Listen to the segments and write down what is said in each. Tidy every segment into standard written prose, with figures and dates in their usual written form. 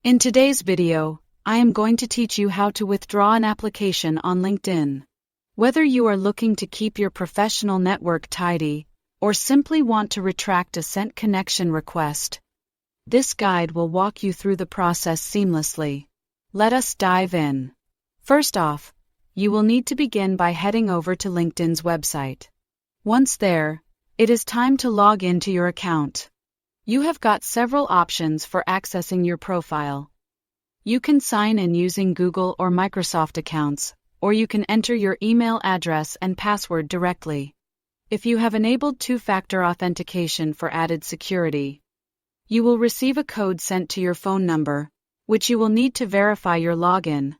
In today's video, I am going to teach you how to withdraw an application on LinkedIn. Whether you are looking to keep your professional network tidy, or simply want to retract a sent connection request, this guide will walk you through the process seamlessly. Let us dive in. First off, you will need to begin by heading over to LinkedIn's website. Once there, it is time to log into your account. You have got several options for accessing your profile. You can sign in using Google or Microsoft accounts, or you can enter your email address and password directly. If you have enabled two-factor authentication for added security, you will receive a code sent to your phone number, which you will need to verify your login.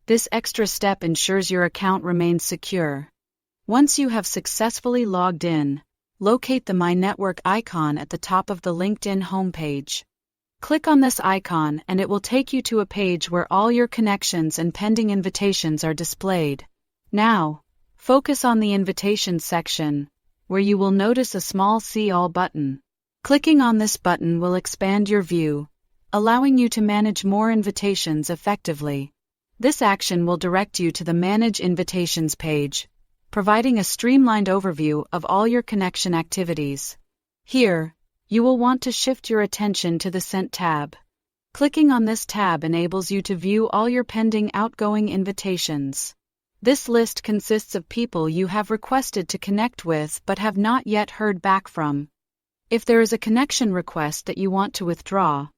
This extra step ensures your account remains secure. Once you have successfully logged in, locate the My Network icon at the top of the LinkedIn homepage. Click on this icon and it will take you to a page where all your connections and pending invitations are displayed. Now, focus on the Invitations section, where you will notice a small See All button. Clicking on this button will expand your view, allowing you to manage more invitations effectively. This action will direct you to the Manage Invitations page, providing a streamlined overview of all your connection activities. Here, you will want to shift your attention to the Sent tab. Clicking on this tab enables you to view all your pending outgoing invitations. This list consists of people you have requested to connect with but have not yet heard back from. If there is a connection request that you want to withdraw,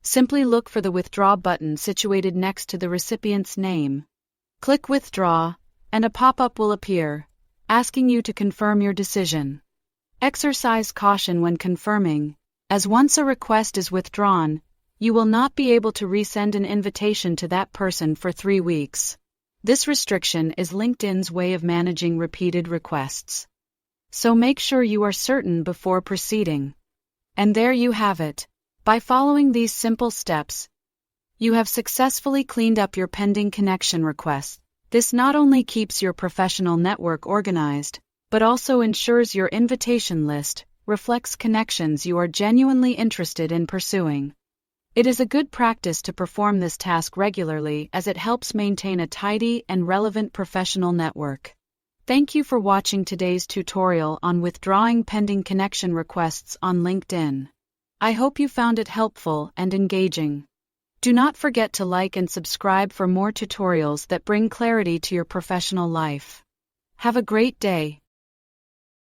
simply look for the Withdraw button situated next to the recipient's name. Click Withdraw, and a pop-up will appear, asking you to confirm your decision. Exercise caution when confirming, as once a request is withdrawn, you will not be able to resend an invitation to that person for 3 weeks. This restriction is LinkedIn's way of managing repeated requests. So make sure you are certain before proceeding. And there you have it. By following these simple steps, you have successfully cleaned up your pending connection requests. This not only keeps your professional network organized, but also ensures your invitation list reflects connections you are genuinely interested in pursuing. It is a good practice to perform this task regularly as it helps maintain a tidy and relevant professional network. Thank you for watching today's tutorial on withdrawing pending connection requests on LinkedIn. I hope you found it helpful and engaging. Do not forget to like and subscribe for more tutorials that bring clarity to your professional life. Have a great day.